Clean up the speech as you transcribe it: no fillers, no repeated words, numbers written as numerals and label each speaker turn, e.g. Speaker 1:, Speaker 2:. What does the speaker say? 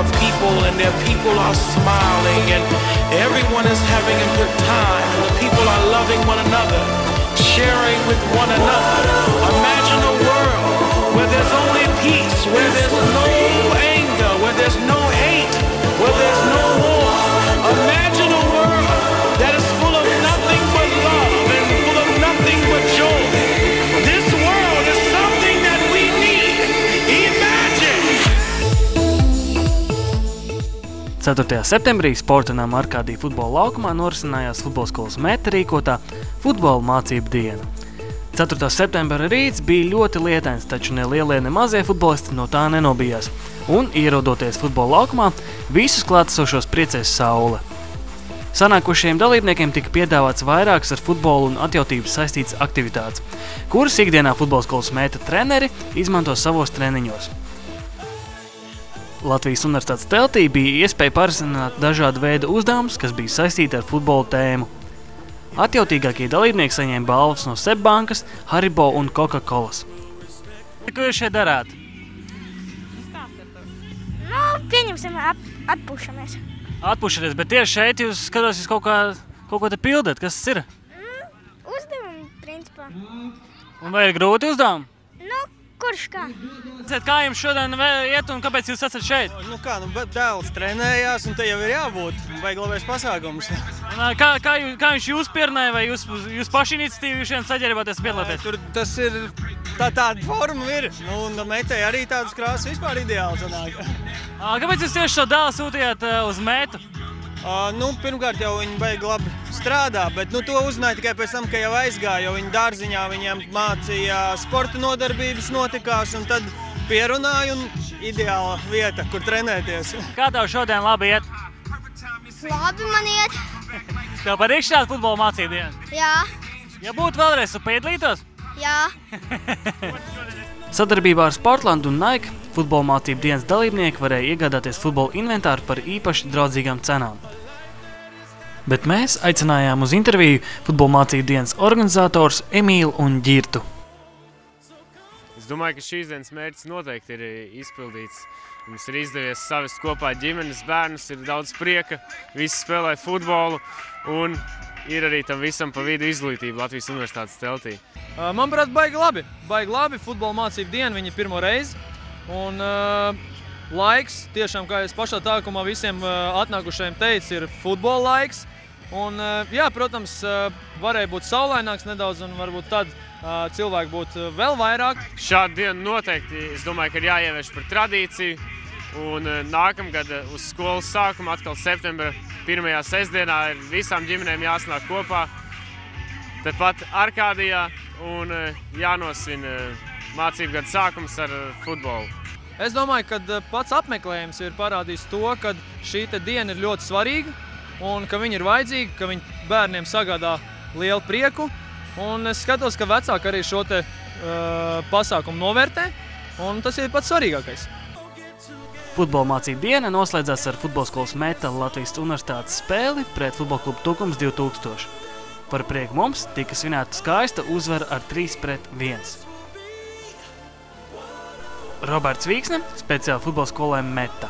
Speaker 1: of people, and their people are smiling, and everyone is having a good time, and the people are loving one another, sharing with one another. Imagine a world where there's only peace, where there's no anger, where there's no hate, where there's no war. Imagine a world that is full of nothing but love and full of nothing but joy. This world is something that we need. Imagine!
Speaker 2: 4. septembrī Sporta nama Arkādija futbola laukumā norisinājās futbola skolas Meta rīkotā futbola mācību diena. 4. septembra rīts bija ļoti lietains, taču ne lielie, ne mazie futbolisti no tā nenobijās. Un, ierodoties futbola laukumā, visus klātesošos priecēs saule. Sanākušajiem dalībniekiem tika piedāvāts vairākas ar futbolu un atjautību saistītas aktivitātes, kuras ikdienā futbola skolas Meta treneri izmanto savos treniņos. Latvijas Universitātes teltī bija iespēja pārzināt dažādu veidu uzdevumus, kas bija saistīti ar futbola tēmu. Atjautīgākie dalībnieki saņēma balvas no SEB bankas, Haribo un Coca-Colas. Ko jūs šeit darāt?
Speaker 3: Nu, pieņemsim, atpušamies.
Speaker 2: Atpušaties, bet tieši šeit jūs skatos, jūs kaut ko te pildat. Kas tas ir?
Speaker 3: Uzdevumi, principā.
Speaker 2: Un vai ir grūti uzdevumi?
Speaker 3: Nu, kurš kā?
Speaker 2: Kā jums šodien iet un kāpēc jūs esat šeit?
Speaker 4: Dēls trenējās un te jau ir jābūt. Vajag labais pasākums.
Speaker 2: Un, kā viņš jūs pierunāja, vai jūs paši iniciatīvi šiem saģērbāties piedalāties?
Speaker 4: Tas ir, tāda forma ir. Nu, un Metei arī tādas krāsas vispār ideāli sanāk.
Speaker 2: Kāpēc jūs tieši šo dēlu sūtījāt uz Metu?
Speaker 4: Pirmkārt jau viņi baigi labi strādā, bet to uzzināja tikai pēc tam, ka jau aizgāja, jo viņi dārziņā viņiem mācīja sporta nodarbības notikās, un tad pierunāja un ideāla vieta, kur trenēties.
Speaker 2: Kā tev šodien labi iet?
Speaker 3: Labi man iet.
Speaker 2: Tev patīk šāda futbola mācību diena?
Speaker 3: Jā.
Speaker 2: Ja būtu vēlreiz, tu piedalītos?
Speaker 3: Jā.
Speaker 2: Sadarbībā ar Sportland un Nike futbola mācību dienas dalībnieki varēja iegādāties futbola inventāru par īpaši draudzīgām cenām. Bet mēs aicinājām uz interviju futbola mācību dienas organizators Emīlu un Ģirtu.
Speaker 5: Es domāju, ka šīs dienas mērķis noteikti ir izpildīts. Mums ir izdevies savest kopā ģimenes bērnus, ir daudz prieka, visi spēlē futbolu un ir arī tam visam pa vidu izglītība Latvijas Universitātes teltī.
Speaker 6: Manuprāt, baigi labi. Futbola mācību diena, viņa pirmo reizi. Un laiks, tiešām, kā es pašā tākumā visiem atnākušajiem teicu, ir futbola laiks. Un, jā, protams, varēja būt saulaināks nedaudz un varbūt tad cilvēki būtu vēl vairāk.
Speaker 5: Šādu dienu noteikti, es domāju, ka ir jāievieš par tradīciju. Un nākamgad uz skolas sākuma, atkal septembra 1. sestdienā, ir visām ģimenēm jāsanāk kopā. Tāpat Arkādijā un jānosvin mācību gada sākums ar futbolu.
Speaker 6: Es domāju, ka pats apmeklējums ir parādījis to, ka šī diena ir ļoti svarīga un ka viņi ir vajadzīgi, ka viņi bērniem sagādā lielu prieku. Un es skatos, ka vecāki arī šo pasākumu novērtē, un tas ir pats svarīgākais.
Speaker 2: Futbola mācību diena noslēdzās ar futbola skolas Meta Latvijas Universitātes spēli pret futbola klubu Tukums 2000. Par prieku mums tika svinēta skaista uzvara ar 3-1. Roberts Vīksne, speciāli futbola skolai Meta.